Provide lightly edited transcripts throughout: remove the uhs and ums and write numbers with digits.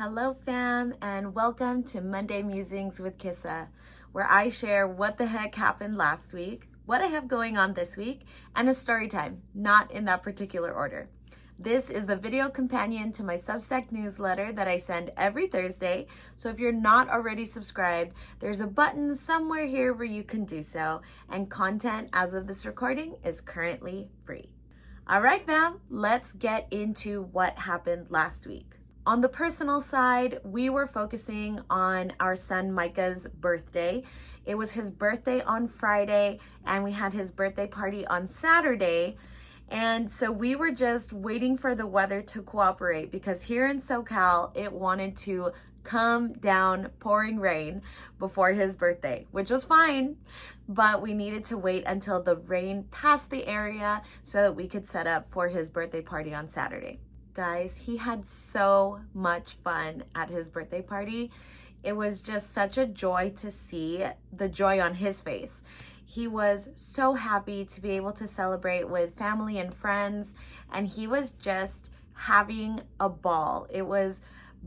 Hello fam, and welcome to Monday Musings with Kissa, where I share what the heck happened last week, what I have going on this week, and a story time, not in that particular order. This is the video companion to my Substack newsletter that I send every Thursday, so if you're not already subscribed, there's a button somewhere here where you can do so, and content as of this recording is currently free. All right fam, let's get into what happened last week. On the personal side, we were focusing on our son Micah's birthday. It was his birthday on Friday, and we had his birthday party on Saturday. And so we were just waiting for the weather to cooperate because here in SoCal, it wanted to come down pouring rain before his birthday, which was fine, but we needed to wait until the rain passed the area so that we could set up for his birthday party on Saturday. Guys, he had so much fun at his birthday party. It was just such a joy to see the joy on his face. He was so happy to be able to celebrate with family and friends, and he was just having a ball. It was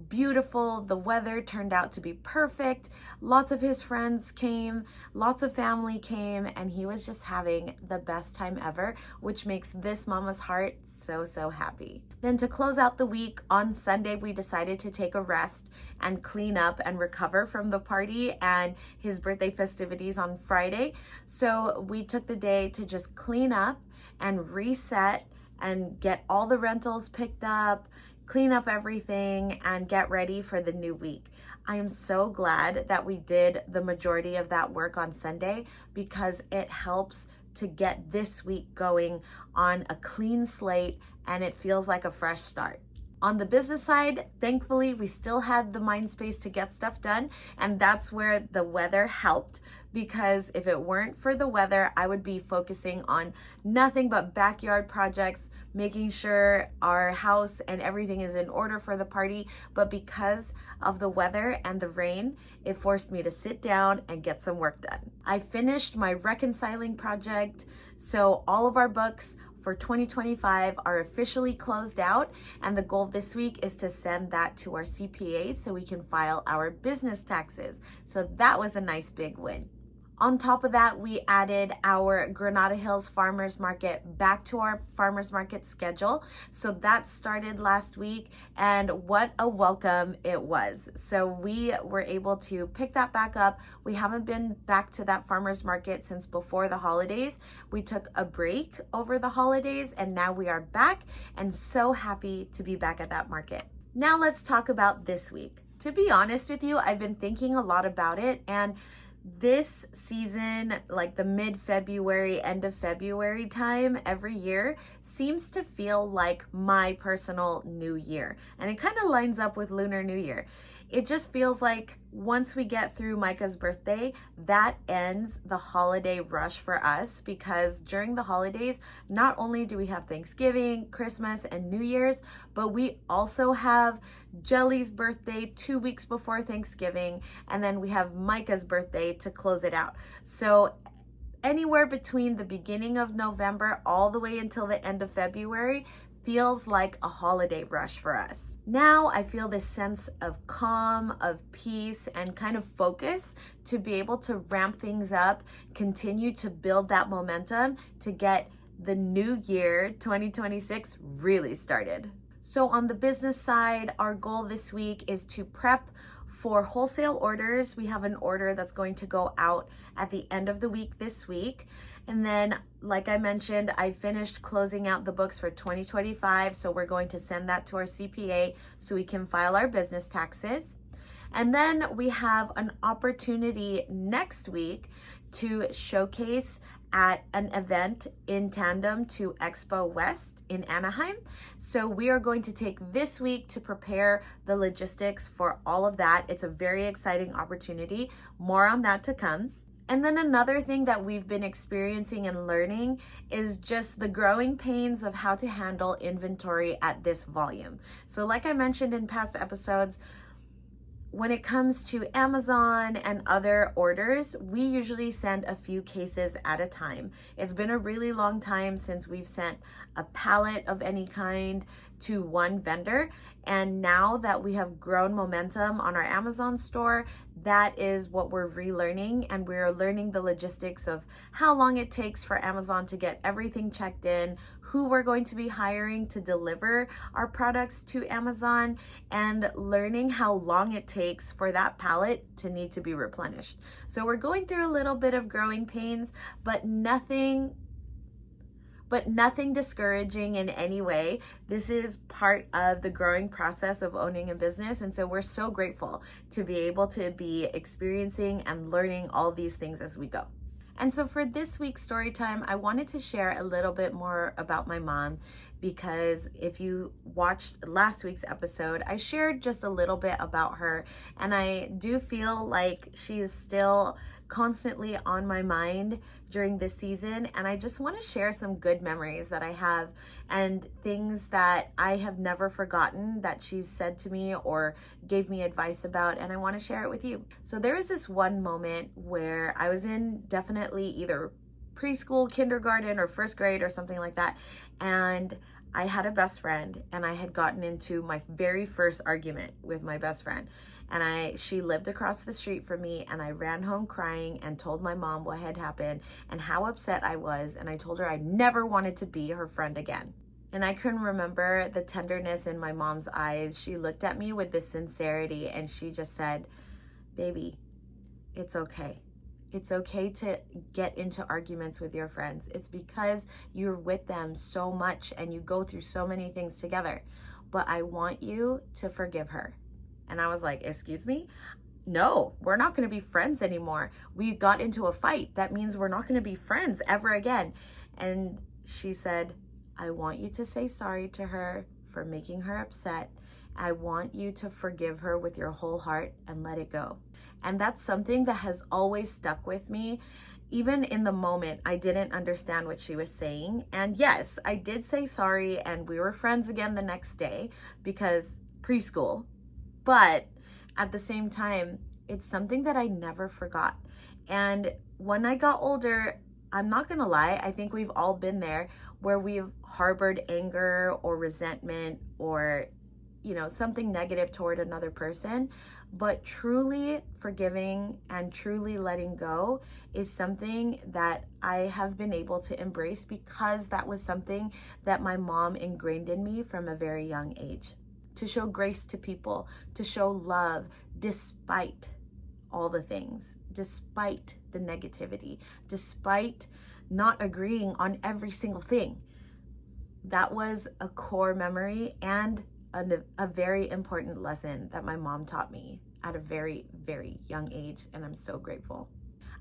beautiful. The weather turned out to be perfect. Lots of his friends came, lots of family came, and he was just having the best time ever, which makes this mama's heart so happy. Then to close out the week, on Sunday, we decided to take a rest and clean up and recover from the party and his birthday festivities on Friday. So we took the day to just clean up and reset and get all the rentals picked up, clean up everything, and get ready for the new week. I am so glad that we did the majority of that work on Sunday because it helps to get this week going on a clean slate and it feels like a fresh start. On the business side, thankfully, we still had the mind space to get stuff done, and that's where the weather helped, because if it weren't for the weather, I would be focusing on nothing but backyard projects, making sure our house and everything is in order for the party. But because of the weather and the rain, it forced me to sit down and get some work done. I finished my reconciling project, so all of our books for 2025 are officially closed out, and the goal this week is to send that to our CPA so we can file our business taxes. So that was a nice big win. On top of that, we added our Granada Hills Farmers Market back to our farmers market schedule. So that started last week, and what a welcome it was. So we were able to pick that back up. We haven't been back to that farmers market since before the holidays. We took a break over the holidays, and now we are back and so happy to be back at that market. Now let's talk about this week. To be honest with you, I've been thinking a lot about it, and this season, like the mid-February, end of February time every year, seems to feel like my personal new year. And it kind of lines up with Lunar New Year. It just feels like once we get through Micah's birthday, that ends the holiday rush for us, because during the holidays, not only do we have Thanksgiving, Christmas, and New Year's, but we also have Jelly's birthday 2 weeks before Thanksgiving, and then we have Micah's birthday to close it out. So anywhere between the beginning of November all the way until the end of February feels like a holiday rush for us. Now I feel this sense of calm, of peace, and kind of focus to be able to ramp things up, continue to build that momentum to get the new year 2026 really started. So on the business side, our goal this week is to prep for wholesale orders. We have an order that's going to go out at the end of the week this week. And then, like I mentioned, I finished closing out the books for 2025. So we're going to send that to our CPA so we can file our business taxes. And then we have an opportunity next week to showcase at an event in tandem to Expo West in Anaheim. So we are going to take this week to prepare the logistics for all of that. It's a very exciting opportunity. More on that to come. And then another thing that we've been experiencing and learning is just the growing pains of how to handle inventory at this volume. So like I mentioned in past episodes, when it comes to Amazon and other orders, we usually send a few cases at a time. It's been a really long time since we've sent a pallet of any kind to one vendor. And now that we have grown momentum on our Amazon store, that is what we're relearning, and we're learning the logistics of how long it takes for Amazon to get everything checked in, who we're going to be hiring to deliver our products to Amazon, and learning how long it takes for that pallet to need to be replenished. So we're going through a little bit of growing pains, but nothing discouraging in any way. This is part of the growing process of owning a business. And so we're so grateful to be able to be experiencing and learning all these things as we go. And so for this week's story time, I wanted to share a little bit more about my mom, because if you watched last week's episode, I shared just a little bit about her, and I do feel like she is still constantly on my mind during this season. And I just want to share some good memories that I have and things that I have never forgotten that she's said to me or gave me advice about, and I want to share it with you. So there was this one moment where I was in definitely either preschool, kindergarten, or first grade or something like that, and I had a best friend, and I had gotten into my very first argument with my best friend. And she lived across the street from me, and I ran home crying and told my mom what had happened and how upset I was. And I told her I never wanted to be her friend again. And I couldn't remember the tenderness in my mom's eyes. She looked at me with this sincerity, and she just said, "Baby, it's okay. It's okay to get into arguments with your friends. It's because you're with them so much and you go through so many things together. But I want you to forgive her." And I was like, "Excuse me? No, we're not going to be friends anymore. We got into a fight. That means we're not going to be friends ever again." And she said, "I want you to say sorry to her for making her upset. I want you to forgive her with your whole heart and let it go." And that's something that has always stuck with me. Even in the moment, I didn't understand what she was saying. And yes, I did say sorry, and we were friends again the next day because preschool. But at the same time, it's something that I never forgot. And when I got older, I'm not gonna lie, I think we've all been there where we've harbored anger or resentment or, something negative toward another person. But truly forgiving and truly letting go is something that I have been able to embrace, because that was something that my mom ingrained in me from a very young age. To show grace to people, to show love despite all the things, despite the negativity, despite not agreeing on every single thing. That was a core memory and a very important lesson that my mom taught me at a very, very young age, and I'm so grateful.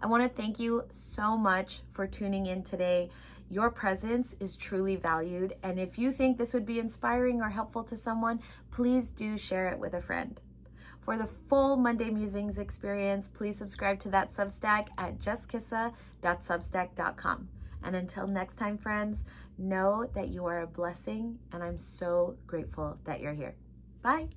I want to thank you so much for tuning in today. Your presence is truly valued, and if you think this would be inspiring or helpful to someone, please do share it with a friend. For the full Monday Musings experience, please subscribe to that Substack at justkissa.substack.com. And until next time, friends, know that you are a blessing, and I'm so grateful that you're here. Bye.